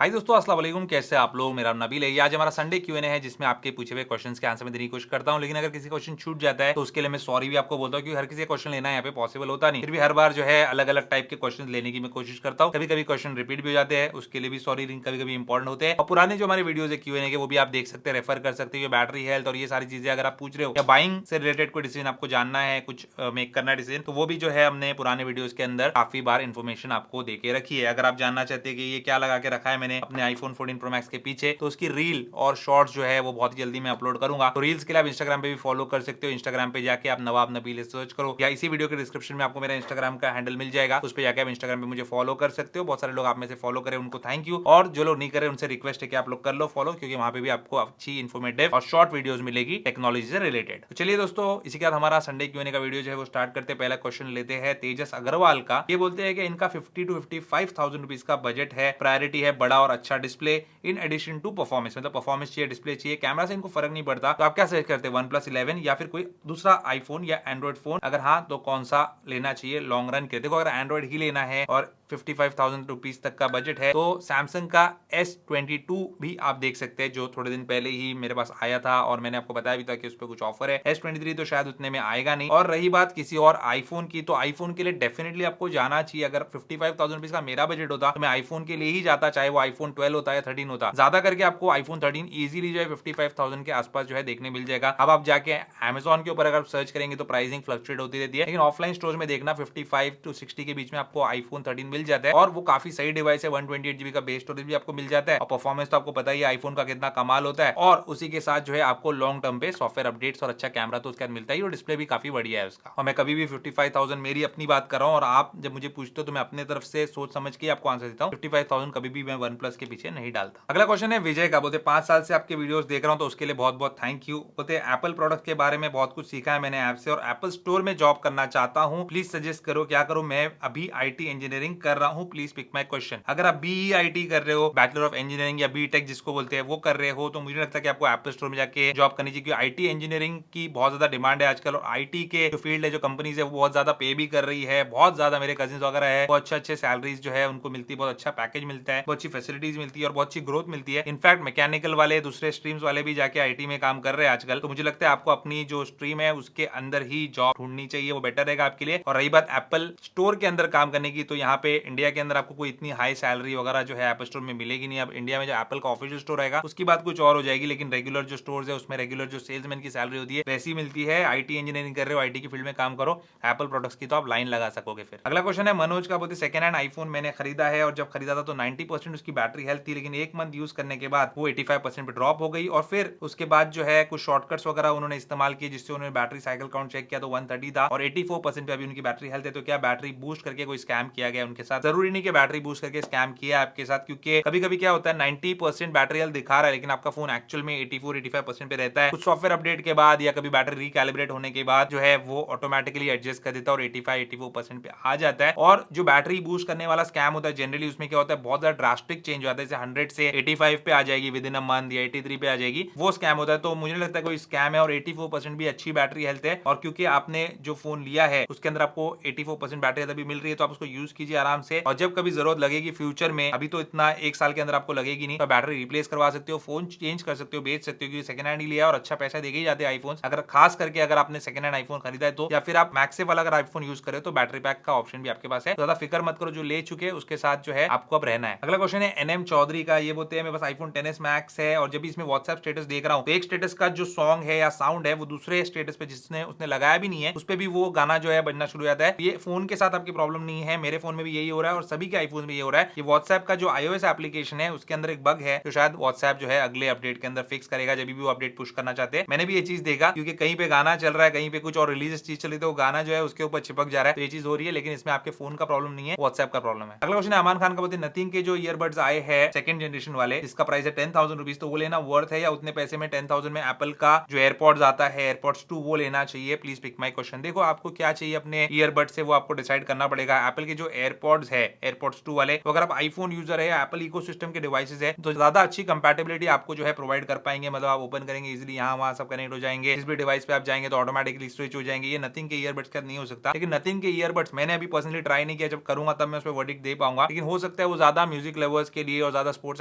हाय दोस्तों, अस्सलाम वालेकुम। कैसे आप लोग? मेरा नाम नबील है। ये आज हमारा संडे क्यूएनए है जिसमें आपके पूछे हुए क्वेश्चंस के आंसर मैं देने की कोशिश करता हूं। लेकिन अगर किसी क्वेश्चन छूट जाता है तो उसके लिए मैं सॉरी भी आपको बोलता हूं, क्योंकि हर किसी का क्वेश्चन लेना यहाँ पे पॉसिबल होता नहीं। फिर भी हर बार जो है अलग अलग टाइप के क्वेश्चन लेने की मैं कोशिश करता हूँ। कभी कभी क्वेश्चन रिपीट भी हो जाते हैं, उसके लिए भी सॉरी। कभी कभी इंपॉर्टेंट होते हैं और पुराने जो हमारे वीडियोज है क्यूएनए के, वो भी आप देख सकते हैं, रेफर कर सकते हो। बैटरी हेल्थ और ये सारी चीजें अगर आप पूछ रहे हो या बाइंग से रिलेटेड कोई डिसीजन आपको जानना है, कुछ मेक करना है डिसीजन, तो वो भी जो है हमने पुराने वीडियोज के अंदर काफी बार इन्फॉर्मेशन आपको देके रखी है। अगर आप जानना चाहते हैं कि ये क्या लगा के रखा है मैंने अपने आईफोन 14 प्रो मैक्स के पीछे, तो उसकी रील और शॉर्ट्स जो है वो बहुत ही जल्दी मैं अपलोड करूंगा। तो रील्स के लिए आप इंस्टाग्राम पे भी फॉलो कर सकते हो। इंस्टाग्राम पे जाके आप नवाब नबील सर्च करो, या इसी वीडियो के डिस्क्रिप्शन में आपको मेरा इंस्टाग्राम का हैंडल मिल जाएगा। उस पर जाके आप इंस्टाग्राम पे मुझे फॉलो कर सकते हो। बहुत सारे लोग आप में से फॉलो करें, उनको थैंक यू। और जो लोग नहीं करे उनसे रिक्वेस्ट है कि आप लोग कर लो फॉलो, क्योंकि वहां पे भी आपको अच्छी इन्फॉर्मेटिव और शॉर्ट वीडियोस मिलेगी टेक्नोलॉजी से रिलेटेड। तो चलिए दोस्तों, इसी के साथ हमारा संडे क्यूएनए का वीडियो जो है वो स्टार्ट करते हैं। पहला क्वेश्चन लेते हैं तेजस अग्रवाल का। ये बोलते हैं कि इनका 50 to 55,000 रुपीज का बजट है। प्रायोरिटी है बड़ा और अच्छा display in addition to performance. मतलब परफॉर्मेंस चाहिए, डिस्प्ले चाहिए, कैमरा से इनको फर्क नहीं पड़ता। तो आप क्या सजेस्ट करते हैं, OnePlus 11 या फिर कोई दूसरा आईफोन या एंड्रॉइड फोन? अगर हाँ तो कौन सा लेना चाहिए लॉन्ग रन के? देखो, अगर एंड्रॉइड ही लेना है और 55,000 रुपीज तक का बजट है, तो सैमसंग का S22 भी आप देख सकते हैं, जो थोड़े दिन पहले ही मेरे पास आया था और मैंने आपको बताया भी था कि उस पर कुछ ऑफर है। S23 तो शायद उतने में आएगा नहीं। और रही बात किसी और आईफोन की, तो आईफोन के लिए डेफिनेटली आपको जाना चाहिए। अगर 55,000 रुपीज का मेरा बजट होता तो मैं आईफोन के लिए ही जाता, चाहे वो आईफोन 12 होता या 13 होता। ज्यादा करके आपको आईफोन 13 इजीली जो है 55,000 के आसपास जो है देखने मिल जाएगा। अब आप जाके Amazon के ऊपर अगर सर्च करेंगे तो प्राइसिंग फ्लक्चुएट होती रहती है, लेकिन ऑफलाइन स्टोर में देखना 55 to 60 के बीच में आपको आईफोन 13 मिल जाता है। और वो काफी सही डिवाइस है। 128 GB का बेस स्टोरेज भी आपको मिल जाता है और परफॉर्मेंस तो आपको पता ही है आईफोन का कितना कमाल होता है। और उसी के साथ जो है आपको लॉन्ग टर्म पे सॉफ्टवेयर अपडेट्स और अच्छा कैमरा तो उसके साथ मिलता ही, और डिस्प्ले भी काफी बढ़िया है उसका। और मैं कभी भी 55,000 मेरी अपनी बात कर रहा हूँ, और आप जब मुझे पूछते हो तो मैं अपने तरफ से सोच समझ के आपको आंसर देता हूँ। 55,000 कभी भी मैं वन प्लस के पीछे नहीं डालता। अगला क्वेश्चन है विजय का। बोलते 5 साल से आपके वीडियोस देख रहा हूँ, तो उसके लिए बहुत बहुत थैंक यू। बोलते एप्पल प्रोडक्ट के बारे में बहुत कुछ सीखा है मैंने ऐप से, और एप्पल स्टोर में जॉब करना चाहता हूँ। प्लीज सजेस्ट करो क्या करूँ। मैं अभी आईटी इंजीनियरिंग कर रहा हूँ, प्लीज पिक माई क्वेश्चन। अगर आप बीईआईटी कर रहे हो, बैचलर ऑफ इंजीनियरिंग या बीटेक जिसको बोलते हैं, वो कर रहे हो, तो मुझे लगता है कि आपको एप्पल स्टोर में जाके जॉब करनी चाहिए, क्योंकि आईटी इंजीनियरिंग की बहुत ज्यादा डिमांड है आजकल। और आईटी के जो फील्ड है, जो कंपनीज है, वो बहुत ज्यादा पे भी कर रही है। बहुत ज्यादा मेरे कजिन वगैरह है, बहुत अच्छे अच्छे सैलरीज जो है उनको मिलती है, बहुत अच्छा पैकेज मिलता है, बहुत अच्छी फैसिलिटीज मिलती है और बहुत अच्छी ग्रोथ मिलती है। इनफैक्ट मैकेनिकल वाले, दूसरे स्ट्रीम्स वाले भी जाके आईटी में काम कर रहे हैं आजकल। तो मुझे लगता है आपको अपनी जो स्ट्रीम है उसके अंदर ही जॉब ढूंढनी चाहिए, वो बेटर रहेगा आपके लिए। और रही बात एप्पल स्टोर के अंदर काम करने की, तो यहाँ पे इंडिया के अंदर आपको कोई इतनी हाई सैलरी वगैरह जो है एप्पल स्टोर में मिलेगी नहीं। अब इंडिया में जो एप्पल का ऑफिशियल स्टोर रहेगा उसकी बात कुछ और हो जाएगी, लेकिन रेगुलर जो स्टोर है उसमें रेगुलर जो सेल्समैन की सैलरी होती है वैसी मिलती है। आईटी इंजीनियरिंग कर रहे हो, आईटी की फील्ड में काम करो, एप्पल प्रोडक्ट्स की तो आप लाइन लगा सकोगे। फिर अगला क्वेश्चन है मनोज का। बोलते सेकंड हैंड आईफोन मैंने खरीदा है, और जब खरीदा था तो 90% उसकी बैटरी हेल्थ थी, लेकिन एक मंथ यूज करने के बाद वो 85% पे ड्रॉप हो गई। और फिर उसके बाद जो है कुछ शॉर्टकट्स वगैरह उन्होंने इस्तेमाल किए, जिससे उन्होंने बैटरी साइकिल काउंट चेक किया तो 130 था, और 84% पे अभी उनकी बैटरी हेल्थ है। तो क्या बैटरी बूस्ट करके कोई स्कैम किया गया उनके साथ? जरूरी नहीं कि बैटरी बूस्ट करके स्कैम किया आपके साथ, क्योंकि कभी कभी क्या होता है 90% बैटरी हेल्थ दिखा रहा है, लेकिन आपका फोन एक्चुअल में 84-85% पे रहता है। कुछ सॉफ्टवेयर अपडेट के बाद या कभी बैटरी रिकैलिब्रेट होने के बाद जो है वो ऑटोमेटिकली एडजस्ट कर देता है और 85-84% पे आ जाता है। और जो बैटरी बूस्ट करने वाला स्कैम होता है, जनरली उसमें क्या होता है, बहुत ज्यादा ड्रास्टिक चेंज होता है, जैसे 100 से 85 पे आ जाएगी विद इन अ मंथ, या 83 पे आ जाएगी, वो स्कैम होता है। तो मुझे लगता है कोई स्कैम है, और 84% भी अच्छी बैटरी हेल्थ है। और क्योंकि आपने जो फोन लिया है उसके अंदर आपको 84% बैटरी हेल्थ भी मिल रही है, तो आप उसको यूज कीजिए आराम से। और जब कभी जरूरत लगेगी फ्यूचर में, अभी तो इतना एक साल के अंदर आपको लगेगी नहीं, तो बैटरी रिप्लेस करवा सकते हो, फोन चेंज कर सकते हो, बेच सकते हो, क्योंकि सेकंड हैंड ही लिया और अच्छा पैसा देके ही जाते हैं आईफोन। अगर खास करके अगर आपने सेकंड हैंड आईफोन खरीदा है तो, या फिर आप मैक्से वाला अगर आईफोन यूज करे तो बैटरी पैक का ऑप्शन भी आपके पास है। ज्यादा फिक्र मत करो, जो ले चुके हैं उसके साथ जो है आपको अब रहना है। अगला क्वेश्चन है एनएम चौधरी का। ये बोलते हैं मेरे पास आईफोन 10s मैक्स है, और जब भी इसमें व्हाट्सएप स्टेटस देख रहा हूँ तो एक स्टेटस का जो सॉन्ग है या साउंड है वो दूसरे स्टेटस पे जिसने उसने लगाया भी नहीं है उस पे भी वो गाना जो है बजना शुरू हो जाता है। ये फोन के साथ आपकी प्रॉब्लम नहीं है, मेरे फोन में भी यही हो रहा है और सभी के आईफोन में ये हो रहा है। ये व्हाट्सएप का जो iOS एप्लीकेशन है उसके अंदर एक बग है, तो शायद व्हाट्सएप जो है अगले अपडेट के अंदर फिक्स करेगा, जब भी वो अपडेट पुश करना चाहते हैं। मैंने भी ये चीज देखा, क्योंकि कहीं पे गाना चल रहा है, कहीं पे कुछ और रिलीज चीज चल रही है, तो गाना जो है उसके ऊपर चिपक जा रहा है, तो ये चीज हो रही है। लेकिन इसमें आपके फोन का प्रॉब्लम नहीं है, व्हाट्सएप का प्रॉब्लम है। अगला क्वेश्चन है अमान खान का। बोलते नथिंग के जो ईयरबड्स आए हैं सेकंड जनरेशन वाले, जिसका प्राइस है 10,000 रुपीज, तो वो लेना वर्थ है, या उतने पैसे में 10,000 में एप्पल का जो एयरपॉड्स आता है एयरपॉड्स 2 वो लेना चाहिए? Please pick my question. देखो, आपको क्या चाहिए अपने ईयरबड से वो आपको डिसाइड करना पड़ेगा। एप्पल के जो एयरपॉड्स है एयरपॉड्स 2 वाले, तो अगर आप आईफोन यूजर है या एप्पल इकोसिस्टम के डिवाइसेस है, तो ज्यादा अच्छी कंपैटिबिलिटी आपको जो है प्रोवाइड कर पाएंगे। मतलब आप ओपन करेंगे इजीली, यहाँ वहां सब कनेक्ट हो जाएंगे, जिस भी डिवाइस पे आप जाएंगे तो ऑटोमेटिकली स्विच हो जाएंगे। ये नथिंग के ईयरबड्स का नहीं हो सकता। लेकिन नथिंग के ईयरबड्स मैंने अभी पर्सनली ट्राई नहीं किया, जब करूंगा तब मैं उस पर वर्डिक्ट दे पाऊंगा। लेकिन हो सकता है वो ज्यादा म्यूजिक लवर्स पर्पस के लिए और ज्यादा स्पोर्ट्स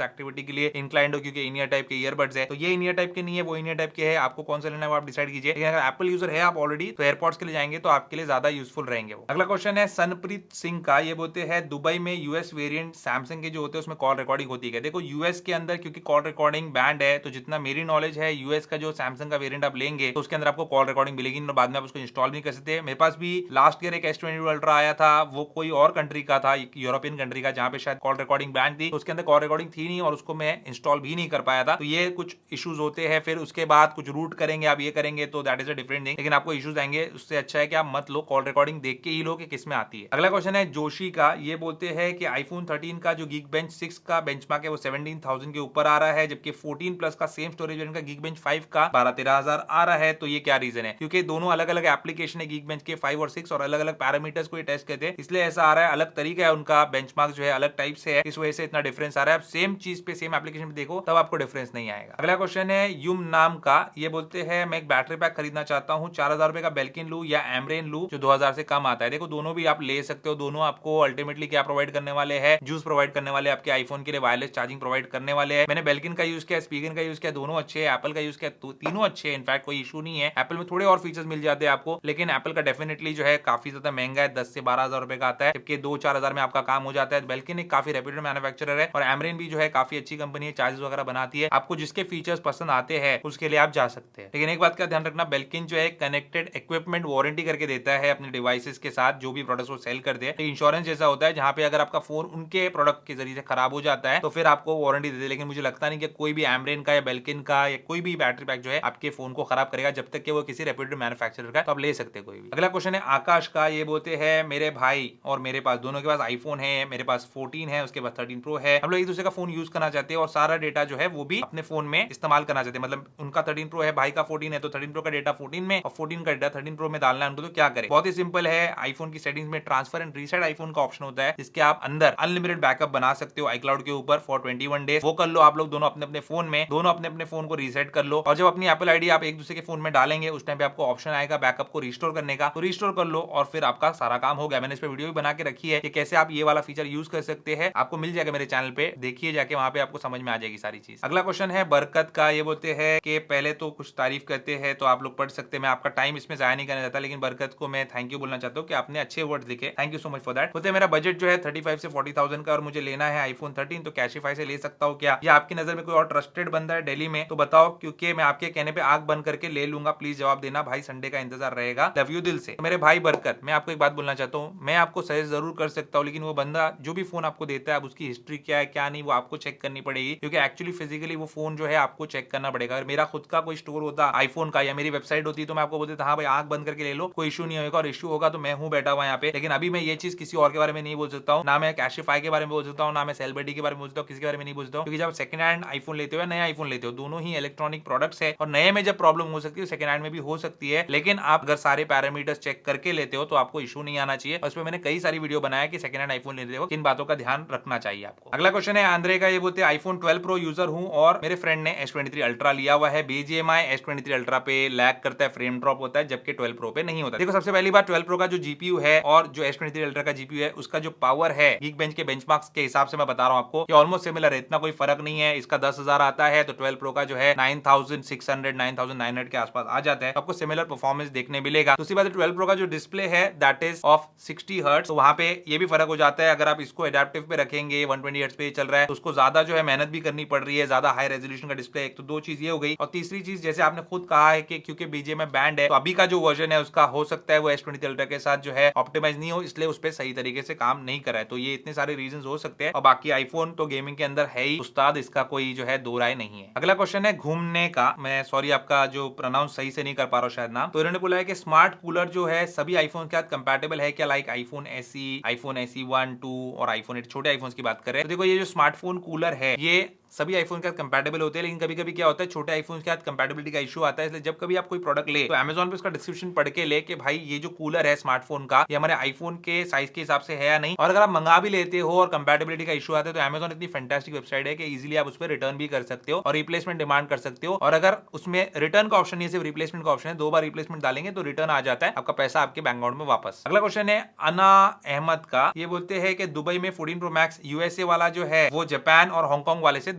एक्टिविटी के लिए इंक्लाइंड हो, क्योंकि इनियर टाइप के ईयरबड्स है, तो ये इनियर टाइप के नहीं है, वो इनियर टाइप के है। आपको कौन सा लेना है वो आप डिसाइड कीजिए। लेकिन अगर एप्पल यूजर है आप ऑलरेडी, तो एयरपॉड्स के लिए जाएंगे तो आपके लिए ज्यादा यूजफुल रहेंगे वो। अगला क्वेश्चन है सनप्रीत सिंह का, ये बोलते हैं दुबई में यूएस वेरिएंट सैमसंग के जो होते हैं उसमें कॉल रिकॉर्डिंग होती है। देखो यूएस के अंदर क्योंकि कॉल रिकॉर्डिंग बैंड है, तो जितना मेरी नॉलेज है यूएस का जो सैमसंग का वेरिएंट आप लेंगे तो उसके अंदर आपको कॉल रिकॉर्डिंग मिलेगी, और बाद में आप उसको इंस्टॉल भी कर सकते हैं। मेरे पास भी लास्ट ईयर एक S22 अल्ट्रा आया था, वो कोई और कंट्री का था, यूरोपियन कंट्री का, जहां पे शायद कॉल रिकॉर्डिंग बैंड थी, तो उसके अंदर कॉल रिकॉर्डिंग थी नहीं और उसको मैं इंस्टॉल भी नहीं कर पाया था। तो ये कुछ इश्यूज होते हैं। फिर उसके बाद कुछ रूट करेंगे आप, ये करेंगे तो that is a different thing, लेकिन आपको इश्यूज आएंगे। उससे अच्छा है कि आप मत लो, कॉल रिकॉर्डिंग देख के ही लो कि किसमें आती है। अगला क्वेश्चन है जोशी का, ये बोलते हैं कि आईफोन 13 का जो Geekbench 6 का बेंचमार्क है वो 17,000 के ऊपर आ रहा है, जबकि 14 प्लस का सेम स्टोरेज वेरिएंट का Geekbench 5 का 12-13,000 आ रहा है। तो ये क्या रीजन है? क्योंकि दोनों अलग अलग एप्लीकेशन है Geekbench के 5 और 6, और अलग अलग पैरामीटर्स को ये टेस्ट करते हैं, इसलिए ऐसा आ रहा है। अलग तरीका है उनका, बेंचमार्क जो है अलग टाइप से है, इस वजह से इतना डिफरेंस आ रहा है। आप सेम चीज पे सेम एप्लीकेशन पे देखो तब आपको डिफरेंस नहीं आएगा। अगला क्वेश्चन है युम नाम का, ये बोलते हैं मैं एक बैटरी पैक खरीदना चाहता हूँ, 4,000 रुपए का बेल्किन लू या एमरेन लू जो 2,000 से कम आता है। देखो दोनों भी आप ले सकते हो, दोनों आपको अल्टीमेटली क्या प्रोवाइड करने वाले हैं, जूस प्रोवाइड करने वाले, आपके आईफोन के लिए वायरलेस चार्जिंग प्रोवाइड करने वाले हैं। मैंने बेल्किन का यूज किया, स्पीकर का यूज किया, दोनों अच्छे हैं। एप्पल का यूज किया, तीनों अच्छे हैं, इनफैक्ट कोई इशू नहीं है। एप्पल में थोड़े और फीचर्स मिल जाते हैं आपको, लेकिन एप्पल का डेफिनेटली जो है काफी ज्यादा महंगा है, 10 से 12,000 रुपए का आता है, जबकि 2-4,000 में आपका काम हो जाता है। बेल्किन एक काफी रेप्यूटेड मैन्युफैक्चरर है, और एमरेन भी जो है काफी अच्छी कंपनी है, चार्जेस वगैरह बनाती है। आपको जिसके फीचर्स पसंद आते हैं उसके लिए आप जा सकते हैं। लेकिन एक बात का ध्यान रखना, बेल्किन जो है कनेक्टेड इक्विपमेंट वारंटी करके देता है अपने डिवाइसेस के साथ, जो भी प्रोडक्ट्स वो सेल करते हैं। तो इंश्योरेंस जैसा होता है, जहां पे अगर आपका फोन उनके प्रोडक्ट के जरिए से खराब हो जाता है तो फिर आपको वारंटी देते हैं। लेकिन मुझे लगता नहीं कि कोई भी एमरेन का या बेल्किन का या कोई भी बैटरी पैक जो है आपके फोन को खराब करेगा, जब तक कि वो किसी रेप्यूटेड मैन्युफैक्चरर का, तो आप ले सकते हैं कोई भी। अगला क्वेश्चन है आकाश का, ये बोलते हैं मेरे भाई और मेरे पास दोनों के पास आईफोन है, मेरे पास 14 है, उसके पास 13 प्रो है। हम लोग एक दूसरे का फोन यूज करना चाहते हैं और सारा डेटा जो है वो भी अपने फोन में इस्तेमाल करना चाहते हैं। मतलब उनका 13 प्रो है, भाई का 14 है, तो 13 प्रो का डेटा 14 में और 14 का डेटा 13 प्रो में डालना है उनको। तो क्या करें? बहुत ही सिंपल है, आईफोन की सेटिंग्स में ट्रांसफर एंड रीसेट आईफोन का ऑप्शन होता है, जिसके आप अंदर अनलिमिटेड बैकअप बना सकते हो iCloud के ऊपर फॉर 21 डेज। वो कर लो आप लोग दोनों अपने अपने फोन में, दोनों अपने अपने फोन को रीसेट कर लो, और जब अपनी एप्पल आईडी आप एक दूसरे के फोन में डालेंगे उस टाइम पे आपको ऑप्शन आएगा बैकअप को रिस्टोर करने का, तो रिस्टोर कर लो और फिर आपका सारा काम हो गया। मैंने इस पे वीडियो भी बना के रखी है कि कैसे आप ये वाला फीचर यूज कर सकते हैं, आपको मिल जाएगा मेरे चैनल पे, देखिए जाके, वहां पे आपको समझ में आ जाएगी सारी चीज। अगला क्वेश्चन है बरकत का, ये बोलते हैं कि पहले तो कुछ तारीफ करते हैं तो आप लोग पढ़ सकते हैं, मैं आपका टाइम इसमें जाया नहीं करना चाहता, लेकिन बरकत को मैं थैंक यू बोलना चाहता हूँ कि आपने अच्छे वर्ड्स लिखे, thank you so much for that. बोलते मेरा बजट जो है 35 से 40,000 का और मुझे लेना है आईफोन 13, तो कैशिफाई से ले सकता हूँ क्या, या आपकी नजर में कोई और ट्रस्टेड बंदा है दिल्ली में तो बताओ, क्योंकि मैं आपके कहने पे आंख बंद करके ले लूंगा, प्लीज जवाब देना भाई, संडे का इंतजार रहेगा, लव यू दिल से। तो मेरे भाई बरकत, मैं आपको एक बात बोलना चाहता हूँ, मैं आपको सजेस्ट जरूर कर सकता हूँ, लेकिन वो बंदा जो भी फोन आपको देता है, अब उसकी हिस्ट्री क्या है क्या नहीं वो आपको चेक करनी पड़ेगी, क्योंकि एक्चुअली फिजिकली वो फोन जो है आपको चेक करना पड़ेगा। अगर मेरा खुद का कोई स्टोर होता आईफोन का या मेरी वेबसाइट होती तो मैं आपको बोलता हाँ भाई आंख बंद करके ले लो, कोई इशू नहीं होगा, और इशू होगा तो मैं हूँ बैठा हुआ यहाँ पे। लेकिन अभी मैं ये चीज किसी और के बारे में नहीं बोल सकता हूँ, ना मैं कैशिफाई के बारे में बोल सकता हूँ, ना मैं सेलिब्रिटी के बारे में बोल सकता हूँ, किसी के बारे में नहीं बोल सकता हूँ, क्योंकि जब सेकंड हैंड आईफोन लेते हो या नया आईफोन लेते हो, दोनों ही इलेक्ट्रॉनिक प्रोडक्ट्स है, और नए में जब प्रॉब्लम हो सकती है सेकंड हैंड में भी हो सकती है। लेकिन आप अगर सारे पैरामीटर्स चेक करके लेते हो तो आपको इशू नहीं आना चाहिए। उस पर मैंने कई सारी वीडियो बनाया कि सेकंड हैंड आईफोन लेते हो किन बातों का ध्यान रखना चाहिए आपको। अगला क्वेश्चन है आंद्रे का, ये बोलते हैं आईफोन 12 प्रो यूजर हूं और मेरे फ्रेंड ने S23 अल्ट्रा लिया हुआ है, BGMI S23 अल्ट्रा पे लैग करता है, फ्रेम ड्रॉप होता है, जबकि 12 प्रो पे नहीं होता। देखो सबसे पहली बात, 12 प्रो का जो जीपीयू है और जो S23 अल्ट्रा का जीपीयू है उसका जो पावर है Geekbench के बेंचमार्क्स के हिसाब से मैं बता रहा हूं आपको कि ऑलमोस्ट सिमिलर है, इतना कोई फर्क नहीं है। इसका 10,000 आता है तो 12 प्रो का जो है 9,600 9,900 के आसपास आ जाता है, आपको सिमिलर परफॉर्मेंस देखने मिलेगा। दूसरी बात 12 प्रो का जो डिस्प्ले है दैट इज ऑफ 60 हर्ट्ज, तो वहां पे ये भी फर्क हो जाता है। अगर आप इसको एडेप्टिव पे रखेंगे 120 हर्ट्ज पे चल रहा है तो उसको ज्यादा जो है मेहनत भी करनी पड़ रही है, ज्यादा हाई रेजोल्यूशन का डिस्प्ले, एक तो दो चीज ये हो गई। और तीसरी चीज जैसे आपने खुद कहा है कि क्योंकि BGMI बैंड है तो अभी का जो वर्जन है उसका हो सकता है वो S23 अल्ट्रा के साथ जो है ऑप्टिमाइज नहीं हो, इसलिए उस पर सही तरीके से काम नहीं कर रहा है। तो ये इतने सारे रीजन हो सकते हैं, और बाकी आईफोन तो गेमिंग के अंदर है ही उस्ताद, इसका कोई जो है दो राय नहीं है। अगला क्वेश्चन है घूमने का, मैं सॉरी आपका जो प्रोनाउंस सही से नहीं कर पा रहा हूं शायद नाम, तो इन्होंने बोला है कि स्मार्ट कूलर जो है सभी आईफोन के साथ कंपैटिबल है क्या, like iPhone SE, iPhone SE 1, 2 और आईफोन 8, छोटे आईफोन की बात करें तो देखो ये जो स्मार्टफोन कूलर है ये सभी आईफोन के साथ कंपैटिबल होते हैं, लेकिन कभी कभी क्या होता है छोटे आईफोन के साथ कंपैटिबिलिटी का इशू आता है। इसलिए जब कभी आप कोई प्रोडक्ट ले तो अमेजोन पे उसका डिस्क्रिप्शन पढ़ के ले कि भाई ये जो कूलर है स्मार्टफोन का ये हमारे आईफोन के साइज के हिसाब से है या नहीं। और अगर आप मंगा भी लेते हो और कंपैटिबिलिटी का इशू आता है तो अमेजोन इतनी फैंटास्टिक वेबसाइट है कि इजीली आप उस पर रिटर्न भी कर सकते हो और रिप्लेसमेंट डिमांड कर सकते हो। और अगर उसमें रिटर्न का ऑप्शन नहीं सिर्फ रिप्लेसमेंट का ऑप्शन है, 2 बार रिप्लेसमेंट डालेंगे तो रिटर्न आ जाता है, आपका पैसा आपके बैंक अकाउंट में वापस। अगला क्वेश्चन है अना अहमद का, ये बोलते हैं कि दुबई में 14 प्रो मैक्स यूएसए वाला जो है वो जापान और हांगकांग वाले से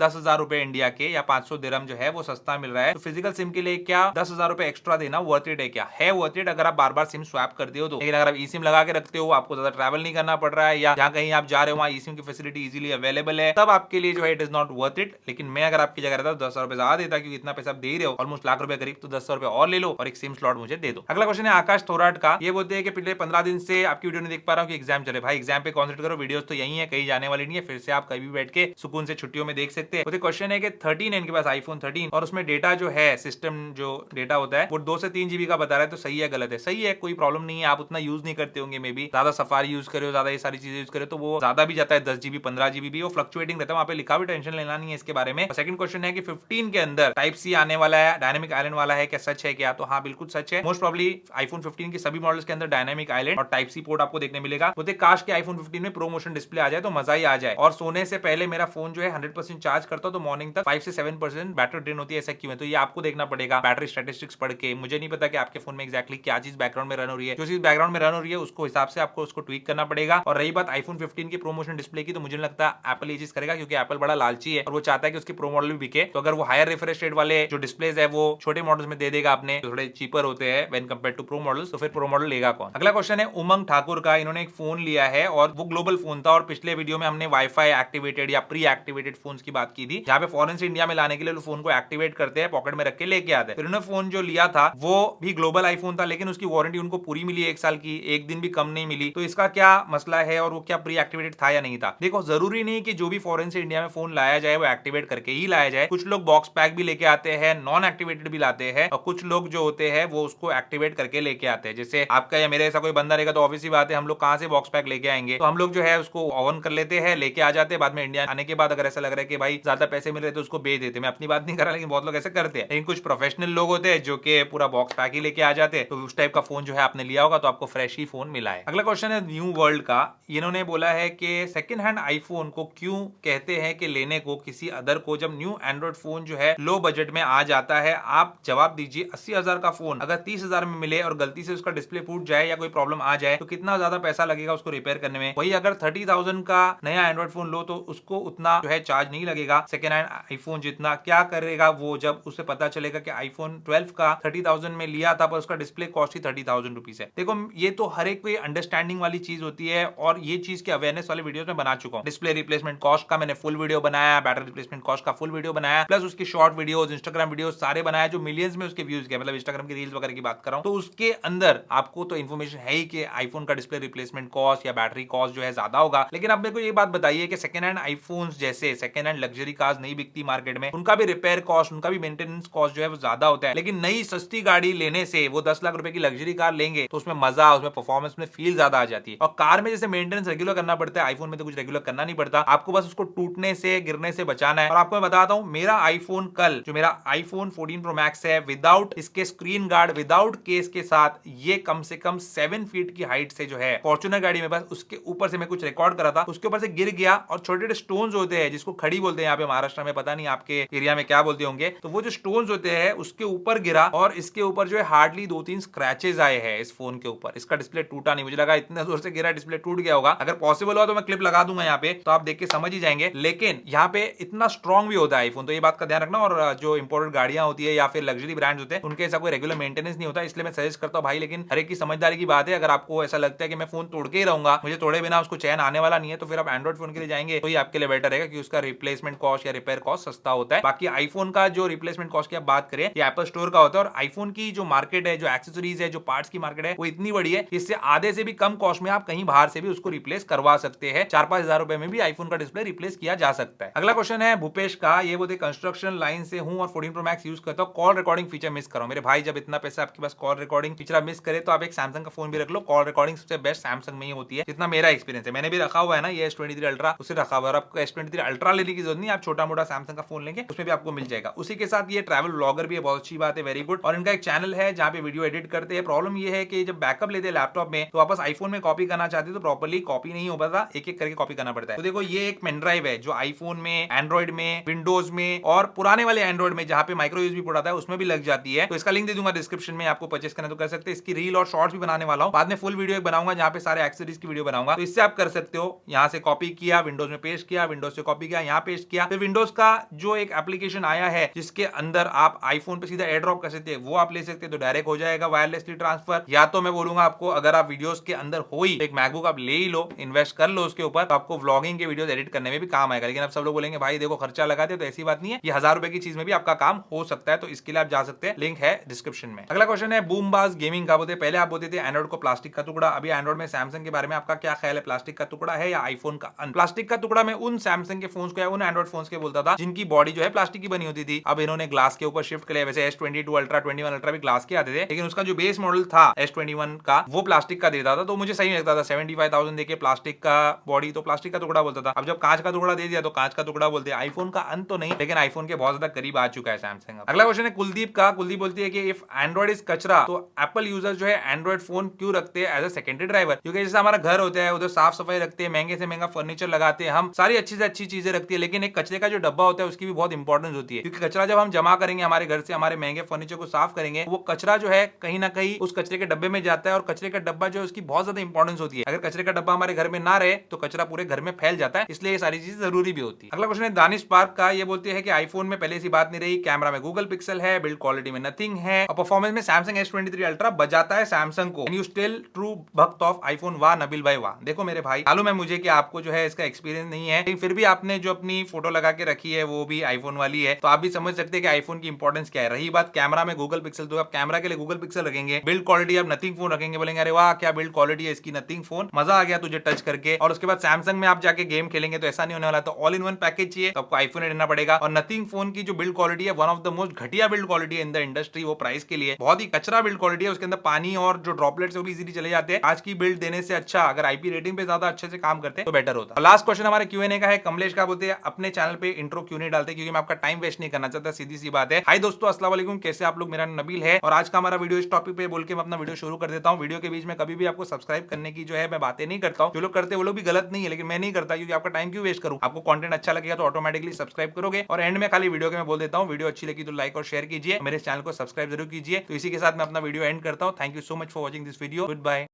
10,000 रुपए इंडिया के या 500 दिरहम जो है वो सस्ता मिल रहा है, तो फिजिकल सिम के लिए क्या 10,000 रुपए एक्स्ट्रा देना वर्थ इट है? क्या है वर्थ इट अगर आप बार बार सिम स्वैप करते हो तो? लेकिन अगर आप ई सिम लगा के रखते हो, आपको ज्यादा ट्रैवल नहीं करना पड़ रहा है या जहां कहीं आप जा रहे हो वहां ई सिम की फैसिलिटी इजीली अवेलेबल है, तब आपके लिए जो है it is not worth it. लेकिन मैं अगर आपकी जगह रहता तो 10,000 रुपए ज्यादा देता, क्योंकि इतना पैसा आप दे रहे हो ऑलमोस्ट लाख रुपए करीब, तो 10,000 रुपए और ले लो और एक सिम स्लॉट मुझे दे दो। अगला क्वेश्चन है आकाश थोराट का, ये बोलते हैं कि पिछले 15 दिन से आपकी वीडियो नहीं देख पा रहा हूँ कि एग्जाम चले। भाई एग्जाम पे कॉन्सेंट्रेट करो, वीडियोस तो यही है, कहीं जाने वाली नहीं है, फिर से आप कभी भी बैठ के सुकून से छुट्टियों में देख सकते हैं। क्वेश्चन है कि 13 है इनके पास आईफोन 13 और उसमें डेटा जो है सिस्टम जो डेटा होता है वो 2 से 3 जीबी का बता रहा है, तो सही है गलत है? सही है, कोई प्रॉब्लम नहीं है, आप उतना यूज नहीं करते होंगे, मे बी ज्यादा सफारी यूज करे, ज्यादा ये सारी चीजें यूज करे तो वो ज्यादा भी जाता है, 10 जीबी 15 जीबी भी वो फ्लक्चुएटिंग रहता है, वहां पे लिखा भी, टेंशन लेना नहीं है इसके बारे में। सेकंड क्वेश्चन है कि 15 के अंदर टाइप सी आने वाला है, डायनामिक आइलैंड वाला है, क्या सच है क्या? तो हाँ बिल्कुल सच है, मोस्ट प्रॉब्ली आईफोन 15 के सभी मॉडल्स के अंदर डायनामिक आइलैंड और टाइप सी पोर्ट आपको देखने मिलेगा। बोलते काश के आईफोन 15 में प्रोमोशन डिस्प्ले आ जाए तो मजा ही आ जाए। और सोने से पहले मेरा फोन जो है 100% चार्ज करता तो मॉर्निंग तक 5 से 7% बैटरी ड्रेन होती है, ऐसा क्यों है? तो ये आपको देखना पड़ेगा बैटरी स्टैटिस्टिक्स पढ़ के। मुझे नहीं पता कि आपके फोन में एक्जैक्टली क्या चीज बैकग्राउंड में रन हो रही है, जो चीज बैकग्राउंड में रन हो रही है उसको हिसाब से आपको उसको ट्वीक करना पड़ेगा। और रही बात आईफोन 15 की प्रोमोशन डिस्प्ले की, तो मुझे लगता है एप्पल ये चीज करेगा, क्योंकि एप्पल बड़ा लालची है और वो चाहता है कि उसकी प्रो मॉडल भी बिके। तो अगर वो हायर रिफ्रेश रेट वाले जो डिस्प्लेज है वो छोटे मॉडल्स में दे देगा अपने, तो थोड़े चीपर होते हैं when compare to pro models, तो फिर प्रो मॉडल लेगा कौन? अगला क्वेश्चन है उमंग ठाकुर का, इन्होंने एक फोन लिया है और वो ग्लोबल फोन था और पिछले वीडियो में हमने वाईफाई एक्टिवेटेड या प्री एक्टिवेटेड फोन की बात की थी, जहां पे फॉरेन से इंडिया में लाने के लिए फोन को एक्टिवेट करते हैं, पॉकेट में रख के लेके आते हैं। फिर उन्होंने फोन जो लिया था वो भी ग्लोबल आईफोन था, लेकिन उसकी वारंटी उनको पूरी मिली 1 साल की, एक दिन भी कम नहीं मिली। तो इसका क्या मसला है और वो क्या प्री एक्टिवेटेड था या नहीं था? देखो जरूरी नहीं कि जो भी फॉरेन से इंडिया में फोन लाया जाए वो एक्टिवेट करके ही लाया जाए, कुछ लोग बॉक्स पैक भी लेके आते हैं, नॉन एक्टिवेटेड भी लाते हैं, और कुछ लोग जो होते हैं वो उसको एक्टिवेट करके लेके आते हैं। जैसे आपका या मेरे ऐसा कोई बंदा रहेगा तो ऑब्वियस ही बात है हम लोग कहां से बॉक्स पैक लेके आएंगे, तो हम लोग जो है उसको ऑन कर लेते हैं, लेके आ जाते हैं, बाद में इंडिया आने के बाद अगर ऐसा लग रहा है कि भाई ज्यादा पैसे मिल रहे तो उसको बेच देते। मैं अपनी बात नहीं कर रहा, लेकिन बहुत लोग ऐसे करते हैं। लेकिन कुछ प्रोफेशनल लोग होते हैं जो कि पूरा बॉक्स पैक ही लेके आ जाते हैं, तो उस टाइप का फोन जो है आपने लिया होगा तो आपको फ्रेश ही फोन मिला है। अगला क्वेश्चन है न्यू वर्ल्ड का, इन्होंने बोला है कि सेकंड हैंड आईफोन को क्यों कहते हैं कि लेने को किसी अदर को, जब न्यू एंड्रॉइड फोन जो है लो बजट में आ जाता है? आप जवाब दीजिए, 80,000 का फोन अगर 30,000 में मिले और गलती से उसका डिस्प्ले फूट जाए या कोई प्रॉब्लम आ जाए तो कितना ज्यादा पैसा लगेगा उसको रिपेयर करने में? वही अगर 30,000 का नया एंड्रॉइड फोन लो तो उसको उतना जो है चार्ज नहीं लगेगा सेकंड हैंड आईफोन जितना। क्या करेगा वो जब उसे पता चलेगा कि आईफोन 12 का 30,000 में लिया था पर उसका डिस्प्ले कॉस्ट ही 30,000 रुपीज है? देखो ये तो हर एक कोई अंडरस्टैंडिंग वाली चीज होती है और ये चीज के अवेयरनेस वाले वीडियोस में बना चुका हूं। डिस्प्ले रिप्लेसमेंट कॉस्ट का मैंने फुल वीडियो बनाया, बैटरी रिप्लेसमेंट कॉस्ट का फुल वीडियो बनाया, प्लस उसकी शॉर्ट वीडियोस, इंस्टाग्राम वीडियोस सारे बनाया जो मिलियंस में उसके व्यूज गए, मतलब इंस्टाग्राम की रील्स वगैरह की बात कर रहा हूं। तो उसके अंदर आपको तो इन्फॉर्मेशन है ही कि आईफोन का डिस्प्ले रिप्लेसमेंट कॉस्ट या बैटरी कॉस्ट जो है ज्यादा होगा। लेकिन आप मेरे को ये बात बताइए कि सेकंड हैंड आईफोन्स जैसे सेकंड हैंड लग्जरी कार्स नहीं बिकती मार्केट में, उनका भी रिपेयर कॉस्ट, उनका भी मेंटेनेंस कॉस्ट जो है वो ज्यादा होता है। लेकिन नई सस्ती गाड़ी लेने से वो 10 लाख रुपए की लग्जरी कार लेंगे तो उसमें मजा, उसमें परफॉर्मेंस में फील ज्यादा आ जाती है। और कार में जैसे मेंटेनेंस रेगुलर करना पड़ता है, आईफोन में तो कुछ रेगुलर करना नहीं पड़ता, आपको बस उसको टूटने से गिरने से बचाना है। और आपको मैं बताता हूं मेरा आईफोन कल जो मेरा आईफोन 14 प्रो मैक्स है विदाउट इसके स्क्रीन गार्ड, विदाउट केस के साथ, ये कम से कम 7 फीट की हाइट से जो है फॉर्च्यूनर गाड़ी में बस उसके ऊपर से मैं कुछ रिकॉर्ड करा था, उसके ऊपर से गिर गया और छोटे छोटे स्टोन्स होते हैं जिसको खड़ी बोलते हैं यहाँ पे महाराष्ट्र में, पता नहीं आपके एरिया में क्या बोलते होंगे, तो वो जो स्टोन्स होते हैं उसके ऊपर गिरा और इसके ऊपर जो है हार्डली 2-3 स्क्रैचेस आए हैं इस फोन के ऊपर। इसका डिस्प्ले टूटा नहीं, मुझे लगा इतने जोर से गिरा डिस्प्ले टूट गया होगा। अगर पॉसिबल हो तो मैं क्लिप लगा दूंगा यहाँ पे तो आप देख के समझ ही जाएंगे। लेकिन यहाँ पे इतना स्ट्रॉन्ग भी होता है आईफोन, तो ये बात का ध्यान रखना। और जो इंपोर्टेड गाड़ियां होती है या फिर लग्जरी ब्रांड्स होते हैं उनके ऐसा कोई रेगुलर मेंटेनेंस नहीं होता, इसलिए मैं सजेस्ट करता हूं भाई। लेकिन हर एक की समझदारी की बात है, अगर आपको ऐसा लगता है कि मैं फोन तोड़ के ही रहूंगा, मुझे तोड़े बिना उसको चैन आने वाला नहीं है, तो फिर आप एंड्रॉइड फोन के लिए जाएंगे तो ये आपके लिए बेटर रहेगा, क्योंकि उसका रिप्लेसमेंट कॉस्ट या रिपेयर कॉस्ट सस्ता होता है। बाकी आईफोन का जो रिप्लेसमेंट कॉस्ट की आप बात करें ये एप्पल स्टोर का होता है, और आईफोन की जो मार्केट है, जो एक्सेसरीज है, जो पार्ट्स की मार्केट है वो इतनी बड़ी है, इससे आधे से भी कम कॉस्ट में आप कहीं बाहर से भी उसको रिप्लेस करवा सकते हैं। 4-5 हजार रुपए में भी आईफोन का डिस्प्ले रिप्लेस किया जा सकता है। अगला क्वेश्चन है भूपेश का, ये बोलते कंस्ट्रक्शन लाइन से हूं और 14 प्रो मैक्स यूज करता हूं, कॉल रिकॉर्डिंग फीचर मिस कर रहा हूं। मेरे भाई जब इतना पैसा आपके पास कॉल रिकॉर्डिंग फीचर आप मिस करे तो आप एक सैमसंग का फोन भी रख लो, कॉल रिकॉर्डिंग सबसे बेस्ट सैमसंग में ही होती है, जितना मेरा एक्सपीरियंस है। मैंने भी रखा हुआ है ना ये S23 अल्ट्रा, उसे रखा हुआ है, और आपको S23 अल्ट्रा लेने की जरूरत नहीं, आप छोटा मोटा सैमसंग का फोन लेंगे उसमें भी आपको मिल जाएगा। उसी के साथ ये ट्रैवल ब्लॉगर भी है, बहुत अच्छी बात है, वेरी गुड। और इनका एक चैनल है जहाँ पे वीडियो एडिट करते हैं। प्रॉब्लम ये है कि जब बैकअप लेते हैं लैपटॉप में तो वापस आईफोन में कॉपी करना चाहते हैं तो प्रॉपर्ली कॉपी नहीं हो पाता, एक एक करके कॉपी करना पड़ता है। तो देखो ये एक पेन ड्राइव है जो आईफोन में, एंड्रॉइड में, विंडोज में और पुराने वाले एंड्रॉइड में जहाँ पे माइक्रो यूएसबी पोर्ट आता है उसमें भी लग जाती है। तो इसका लिंक दे दूंगा डिस्क्रिप्शन में, आपको परचेस करना तो कर सकते हैं। इसकी रील और शॉर्ट्स भी बनाने वाला हूँ, बाद में फुल वीडियो बनाऊंगा जहाँ पे सारे एक्सेसरीज की वीडियो बनाऊंगा, तो इससे आप कर सकते हो। यहाँ से कॉपी किया, विंडोज में पेस्ट किया, विंडोज से कॉपी किया, यहाँ पेस्ट किया, फिर विंडोज का जो एक एप्लीकेशन आया है जिसके अंदर आप आईफोन पे सीधा एयर ड्रॉप कर सकते हैं वो आप ले सकते हैं, तो डायरेक्ट हो जाएगा वायरलेसली ट्रांसफर। या तो मैं बोलूंगा आपको अगर आप वीडियोस के अंदर हो ही एक मैकबुक आप ले ही लो, इन्वेस्ट कर लो उसके ऊपर, तो आपको व्लॉगिंग के वीडियोस एडिट करने में भी काम आएगा। लेकिन अब सब लोग बोलेंगे भाई देखो खर्चा लगाते, तो ऐसी बात नहीं है, ये 1000 रुपए की चीज में भी आपका काम हो सकता है, तो इसके लिए आप जा सकते हैं, लिंक है डिस्क्रिप्शन में। अगला क्वेश्चन है बूमबाज गेमिंग का, बोलते पहले आप बोलते थे एंड्रॉइड को प्लास्टिक का टुकड़ा, अभी एंड्रॉइड में सैमसंग के बारे में आपका क्या ख्याल है, प्लास्टिक का टुकड़ा है या आईफोन का प्लास्टिक का टुकड़ा? मैं उन सैमसंग के फोन्स को या उन एंड्रॉइड फोन्स के बोलता था जिनकी बॉडी जो है प्लास्टिक की बनी होती थी, अब इन्होंने ग्लास के ऊपर शिफ्ट किया। वैसे S22 अल्ट्रा, 21 अल्ट्रा भी ग्लास के आते थे, लेकिन उसका जो बेस मॉडल था S21 का वो प्लास्टिक का देता था, तो मुझे सही लगता था। 75,000 देके प्लास्टिक का बॉडी, तो प्लास्टिक का टुकड़ा बोलता था। अब जब कांच का टुकड़ा दे दिया तो कांच का टुकड़ा बोलते हैं। आईफोन का अंत तो नहीं, लेकिन आईफोन के बहुत ज्यादा करीब आ चुका है सैमसंग। अगला क्वेश्चन है कुलदीप का, कुलदीप बोलती है कि इफ एंड्रॉइड इज कचरा तो एप्पल यूजर जो है एंड्रॉइड फोन क्यों रखते हैं एज अ सेकेंडरी ड्राइवर? क्योंकि जैसे हमारा घर होता है उधर साफ सफाई रखते हैं, महंगे से महंगा फर्नीचर लगाते हैं, हम सारी अच्छी से अच्छी चीजें रखती है, लेकिन एक कचरे का जो डब्बा होता है उसकी भी बहुत इंपॉर्टेंस होती है। क्योंकि कचरा जब हम जमा करेंगे हमारे घर से, हमारे महंगे फर्नीचर को साफ करेंगे, वो कचरा जो है कहीं ना कहीं उस कचरे के डब्बे में जाता है, और कचरे का डब्बा जो है उसकी बहुत ज्यादा इंपॉर्टेंस होती है। अगर कचरे का डब्बा हमारे घर में ना रहे तो कचरा पूरे घर में फैल जाता है, इसलिए ये सारी चीजें जरूरी भी होती है। अगला क्वेश्चन है दानिश पार्क का, ये बोलते हैं कि आईफोन में पहले ऐसी बात नहीं रही, कैमरा में गूगल पिक्सल है, बिल्ड क्वालिटी में नथिंग है, और परफॉर्मेंस में सैमसंग S23 अल्ट्रा बजाता है सैमसंग को। यू स्टिल ट्रू भक्त ऑफ आईफोन? वाह नबील भाई वाह। देखो मेरे भाई, मालूम है मुझे कि आपको जो है इसका एक्सपीरियंस नहीं है, लेकिन फिर भी आपने जो अपनी फोटो लगा के रखी है वो भी आईफोन वाली है, तो आप भी समझ सकते हैं कि आईफोन की इंपॉर्टेंस क्या है। रही बात कैमरा में गूगल पिक्सल, तो आप कैमरा के लिए गूगल पिक्सल रखेंगे, बिल्ड क्वालिटी आप नथिंग फोन रखेंगे, बोलेंगे अरे वाह क्या बिल्ड क्वालिटी है इसकी, नथिंग फोन, मजा आ गया तुझे टच करके। और उसके बाद सैमसंग में आप जाके गेम खेलेंगे तो ऐसा नहीं होने वाला, तो ऑल इन वन पैकेज चाहिए तो आपको आईफोन लेना पड़ेगा। और नथिंग फोन की जो बिल्ड क्वालिटी है वन ऑफ द मोस्ट घटिया बिल्ड क्वालिटी है इन द इंडस्ट्री, वो प्राइस के लिए बहुत ही कचरा बिल्ड क्वालिटी है, उसके अंदर पानी और जो ड्रॉपलेट्स वो भी इजीली चले जाते हैं। आज की बिल्ड देने से अच्छा अगर आईपी रेटिंग पे ज्यादा अच्छे से काम करते तो बेटर होता। लास्ट क्वेश्चन हमारे Q&A का है, कमलेश का, बोलते हैं अपने चैनल पे इंट्रो क्यों नहीं डालते? क्योंकि मैं आपका टाइम वेस्ट नहीं करना चाहता, सीधी सी बात है। हाय दोस्तों, अस्सलाम वालेकुम, कैसे आप लोग? मेरा नबील है और आज का हमारा वीडियो इस टॉपिक पे बोल के मैं अपना वीडियो शुरू कर देता हूँ। वीडियो के बीच में कभी भी आपको सब्सक्राइब करने की जो है मैं बातें नहीं करता हूँ, जो लोग करते हैं वो लोग भी गलत नहीं है, लेकिन मैं नहीं करता क्योंकि आपका टाइम क्यों वेस्ट करूँ। आपको कंटेंट अच्छा लगेगा तो ऑटोमेटिकली सब्सक्राइब करोगे, और एंड में खाली वीडियो के मैं बोल देता हूँ वीडियो अच्छी लगी तो लाइक और शेयर कीजिए, मेरे चैनल को सब्सक्राइब जरूर कीजिए। तो इसी के साथ मैं अपना वीडियो एंड करता हूँ। Thank you so much for watching this video, good bye.